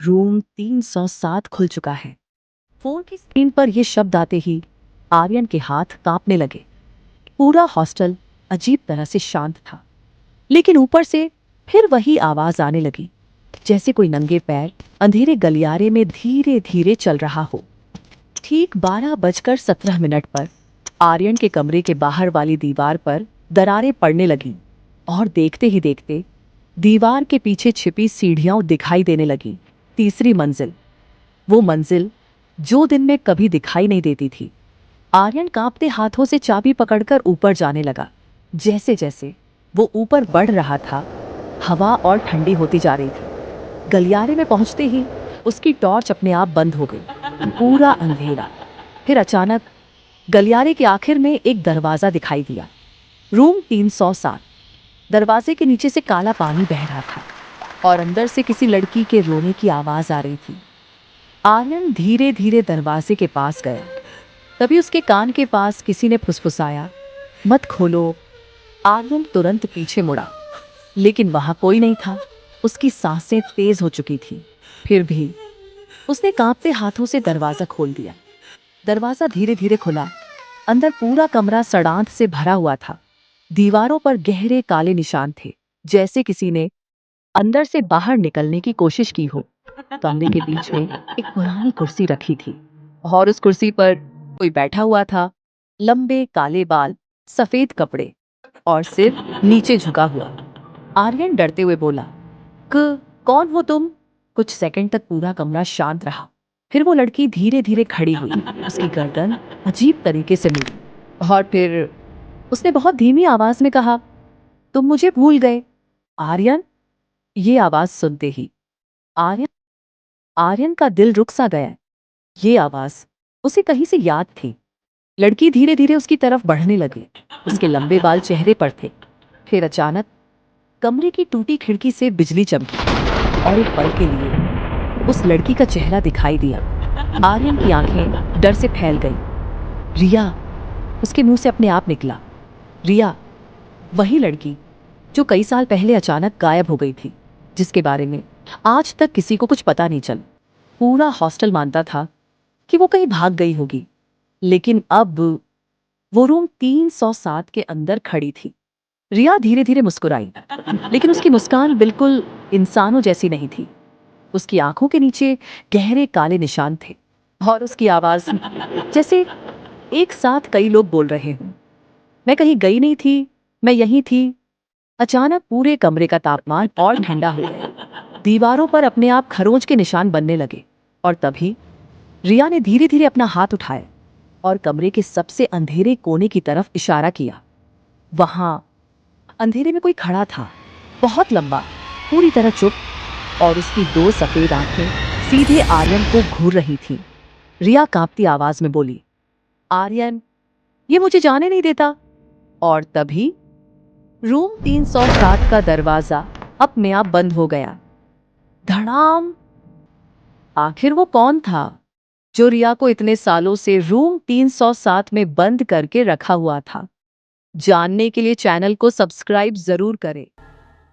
Room 307 खुल चुका है। फोन की स्क्रीन पर यह शब्द आते ही आर्यन के हाथ कांपने लगे। पूरा हॉस्टल अजीब तरह से शांत था, लेकिन ऊपर से फिर वही आवाज आने लगी, जैसे कोई नंगे पैर अंधेरे गलियारे में धीरे धीरे चल रहा हो। ठीक 12:17 पर आर्यन के कमरे के बाहर वाली दीवार पर दरारें पड़ने लगीं और देखते ही देखते दीवार के पीछे छिपी सीढ़ियां दिखाई देने लगी। तीसरी मंजिल, वो मंजिल जो दिन में कभी दिखाई नहीं देती थी। आर्यन कांपते हाथों से चाबी पकड़कर ऊपर जाने लगा। जैसे जैसे वो ऊपर बढ़ रहा था, हवा और ठंडी होती जा रही थी। गलियारे में पहुंचते ही उसकी टॉर्च अपने आप बंद हो गई। पूरा अंधेरा। फिर अचानक गलियारे के आखिर में एक दरवाजा दिखाई दिया। रूम 307। दरवाजे के नीचे से काला पानी बह रहा था और अंदर से किसी लड़की के रोने की आवाज आ रही थी। आर्यन धीरे धीरे दरवाजे के पास गया। तभी उसके कान के पास किसी ने फुसफुसाया, मत खोलो। आर्यन तुरंत पीछे मुड़ा, लेकिन वहां कोई नहीं था। उसकी सांसें तेज हो चुकी थी। फिर भी उसने कांपते हाथों से दरवाजा खोल दिया। दरवाजा धीरे धीरे खुला। अंदर पूरा कमरा सड़ांध से भरा हुआ था। दीवारों पर गहरे काले निशान थे, जैसे किसी ने अंदर से बाहर निकलने की कोशिश की हो। कमरे के बीच में एक पुरानी कुर्सी रखी थी और उस कुर्सी पर कोई बैठा हुआ था। लंबे काले बाल, सफेद कपड़े और सिर नीचे झुका हुआ। आर्यन डरते हुए बोला, कौन हो तुम? कुछ सेकंड तक पूरा कमरा शांत रहा। फिर वो लड़की धीरे धीरे खड़ी हुई। उसकी गर्दन अजीब तरीके से मुड़ी और फिर उसने बहुत धीमी आवाज में कहा, तुम मुझे भूल गए। आर्यन। ये आवाज सुनते ही आर्यन आर्यन का दिल रुक सा गया। ये आवाज उसे कहीं से याद थी। लड़की धीरे धीरे उसकी तरफ बढ़ने लगी। उसके लंबे बाल चेहरे पर थे। फिर अचानक कमरे की टूटी खिड़की से बिजली चमकी और एक पल के लिए उस लड़की का चेहरा दिखाई दिया। आर्यन की आंखें डर से फैल गई। रिया, उसके मुंह से अपने आप निकला। रिया, वही लड़की जो कई साल पहले अचानक गायब हो गई थी, जिसके बारे में आज तक किसी को कुछ पता नहीं चला। पूरा हॉस्टल मानता था कि वो कहीं भाग गई होगी, लेकिन अब वो रूम 307 के अंदर खड़ी थी। रिया धीरे धीरे मुस्कुराई, लेकिन उसकी मुस्कान बिल्कुल इंसानों जैसी नहीं थी। उसकी आंखों के नीचे गहरे काले निशान थे और उसकी आवाज जैसे एक साथ कई लोग बोल रहे हों। मैं कहीं गई नहीं थी, मैं यहीं थी। अचानक पूरे कमरे का तापमान और ठंडा हो गया। दीवारों पर अपने आप खरोंच के निशान बनने लगे और तभी रिया ने धीरे धीरे अपना हाथ उठाया और कमरे के सबसे अंधेरे कोने की तरफ इशारा किया। वहां अंधेरे में कोई खड़ा था, बहुत लंबा, पूरी तरह चुप, और उसकी 2 सफेद आंखें सीधे आर्यन को घूर रही थीं। रिया कांपती आवाज में बोली, आर्यन, ये मुझे जाने नहीं देता। और तभी रूम 307 का दरवाजा अपने आप बंद हो गया। धड़ाम। आखिर वो कौन था जो रिया को इतने सालों से रूम 307 में बंद करके रखा हुआ था? जानने के लिए चैनल को सब्सक्राइब जरूर करें।